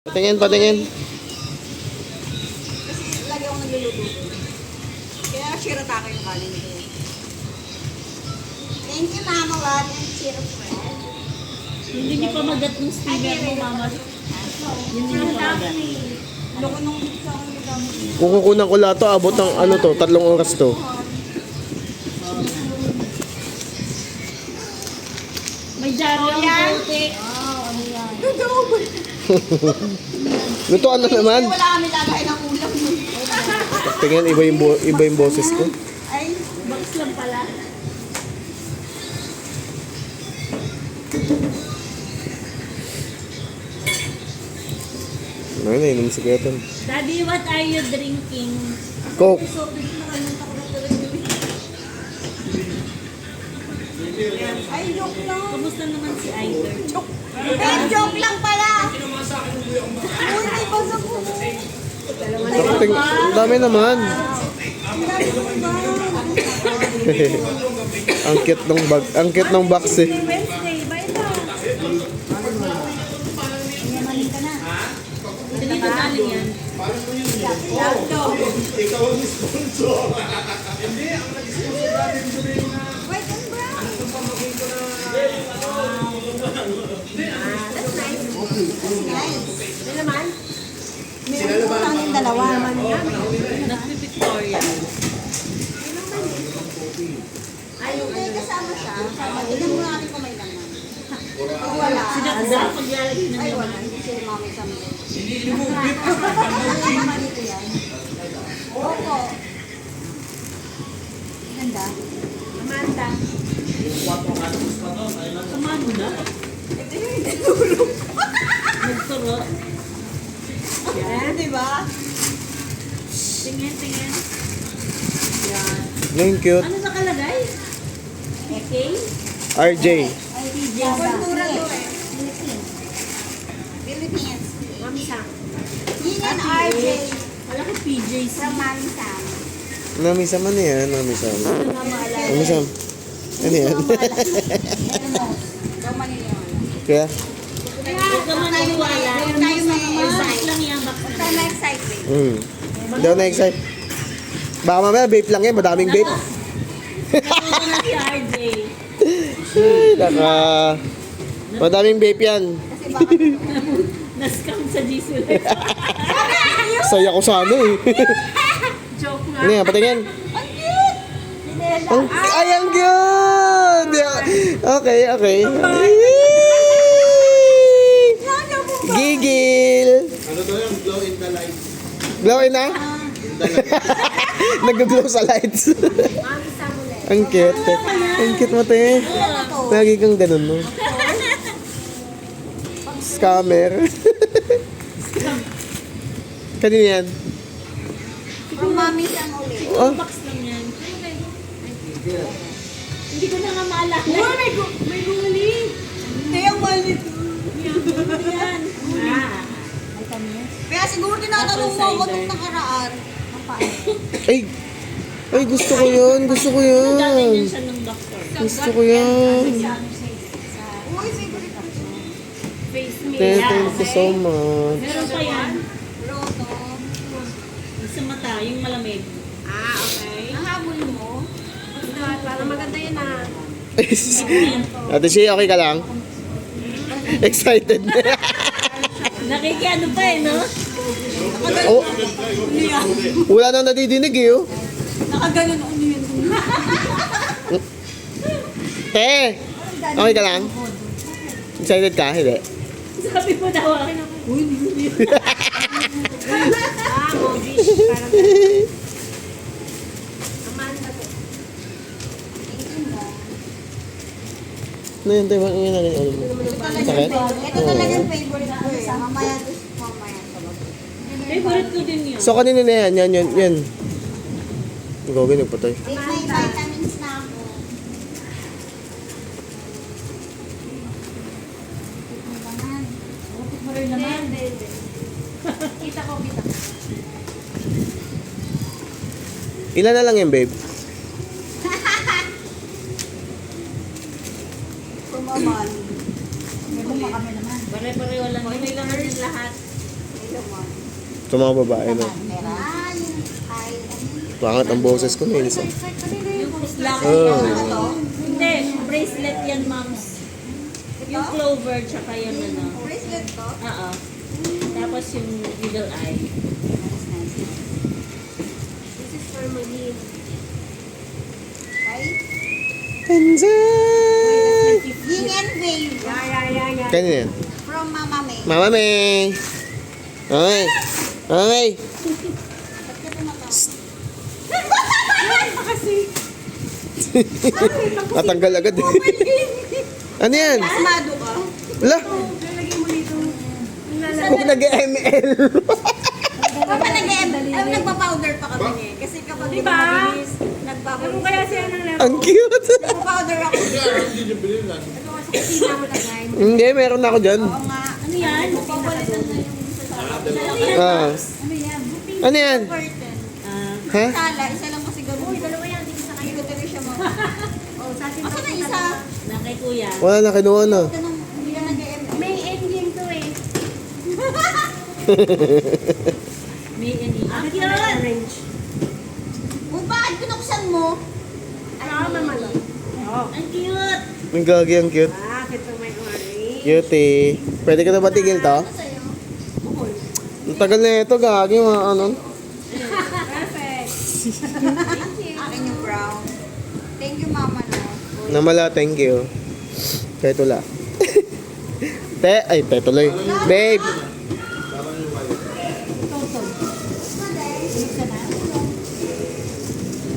Patingin, patingin. Kasi lagi akong nagluluto. Kaya shiratake yung kanin ko. Thank you, Mama Lot and Chiro Fred. Hindi niyo pa magat ng steamer mo, mama. Hindi niyo pa magat. Loko nung sa akin nagamit. Kung kukunan ko lahat to, abot ng ano to, 3 oras to. May jaro ang Yan. puti. Lutuan na naman. Wala kami lagay ng ulam. Tingnan, iba yung boses ko. Ay, Box lang pala. Ano na, inom si Ketan. Daddy, what are you drinking? Coke. ay, joke lang. Kumusta naman si Aider? Eh, joke lang pala. Uy, may basa po. Ang dami naman. Ang cute ng bag, ang cute ng box eh. Wednesday, ba ito? Yamanin ka na. Dito galing yan. White and brown. That's nice. Ano naman? Meron po lang yung dalawa. Nagpi-Victoria. Ay, hindi kasama siya. Tignan mo natin kung may laman. Pag wala. Sinaksa paglalagay ng Ay, wala. laman. Hindi siya mami sa mga. Ay, naman ito yan. Opo. Ganda. Amanda. Samahan mo na. Ito yung tinulog. Nagturo. Yan, di ba? Tingin, tingin. Yan. Ang cute. Ano nakalagay? AK? RJ. Ay, kultura to eh. Philippines. Philippines. Mami Sam. Yun yan, RJ. Wala ko PJs. From Mami Sam. Mami Sam, ano yan? Mami Sam. Mami Sam. Ano yan? Ikaw maniniwala. Kaya? Huwag ka maniwala. Huwag tayo Box ma-excite. lang yan. Box Huwag lang. tayo ma-excite. Hindi ako na-excite. Baka mamaya vape lang yan, madaming vape. Nakuha na si RJ. Ay, naka... Madaming vape yan. Kasi baka Nascam sa GC Live. Saya ko sana eh. Joke na. Ano yan, patingin. ang cute! Sinela. Ay, ang cute! Okay, okay. Gigil! Ano to yung glow in the light? Glow in na? Nag-glow sa lights. Mami Sam ulit. Ang cute. Ang cute mo, te. Ano to? Lagi kang ganun, no? Scammer. Kanina yan? From Mami Sam ulit. Oh, Box lang yan. Hindi ko na nga maalala. May guli. Kaya ang mali to. Yan. Ah. Kaya siguro tinatanong mo ako nung nakaraan. Ang paano? ay. Ay, gusto ko yun. Gusto ko Galing yan yun. siya ng doctor. Gusto ko yan. Uy, favorite ko siya. Face me. Thank you so much. Meron pa yan. Roto. Yung sa mata, yung malamig. Ah, okay. Nahabol mo? Para maganda yun ah. Ate Shea, okay ka lang? Excited. Nakikiano pa eh, no? Oh, wala nang nadidinig eh, oh. Nakaganon ano yun. Te, okay ka lang? Excited ka? Hindi. Sabi mo daw akin ako. Uy, hindi. Ah, Mobish. Parang Amanda to. Thank you mo. Ano yun, tayo? Ano yun? Ano yun? Sakit? Ito talaga yung favorite ko eh. Mamaya to. Mamaya to. Favorite ko din yun. So, kanina na yan. Yan, yan, yan. Gawin, nagpatay. May vitamins na ako. Upit mo rin naman. Kita ko, kita ko. Ilan na lang yan, babe? Kumaman. May kami naman. Pare-pareho lang. Hindi lang natin lahat. Sa mga babae na. Pera. Bakit ang boses ko na isa? Yung lock Oh. yan. Hindi, bracelet yan, moms. Yung clover, tsaka yung ano. Bracelet to? Oo. Tapos yung middle eye. This is for Mali. Okay? Tanzan! Ying and Wave. Yeah. Kanina yan? From Mama May. Mama May! Okay. Okay. Natanggal agad eh. Ano yan? Asmado ka? Wala. Huwag nag-ML. Kapag nagpa-powder pa kami eh. Kasi kapag mabilis, nagpa-powder. Ano kaya siya nang Ang cute. nagpa-powder ako? Hindi niyo bilhin lang. Ito nga sa kusina mo lagay. Hindi, meron ako dyan. Oo nga. Ano yan? Papalitan na yung isa sa akin. Ah. Ano yan? Ano yan? Curtain. Ha? Sala, isa lang kasi gano'n. Uy, dalawa yan. Dito sa kayo. Dito siya mo. Oh, sa atin. Asa na isa? Na kay kuya. Wala na, kinuha na. Ganun, hindi ka nag-ML. May ending to eh. May any. Ang orange. Kung bakit pinuksan mo? Ano ka mamalo? Ang cute. Ang gagi, ang cute. Bakit pa may orange? Cutie. Pwede ka na ba tigil to? Ano sa'yo? Ang tagal na ito, gagi. Mga ano. Perfect. Akin yung brown. Thank you, Mama, no? Namala, thank you. Kahit wala. Te tuloy. Babe.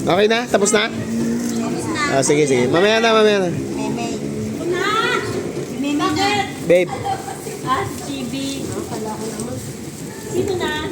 Okay na? Tapos na? Tapos na. Ah, sige, sige. Mamaya na. Meme. Bakit? Babe. Ah, si Chibi. Sino na?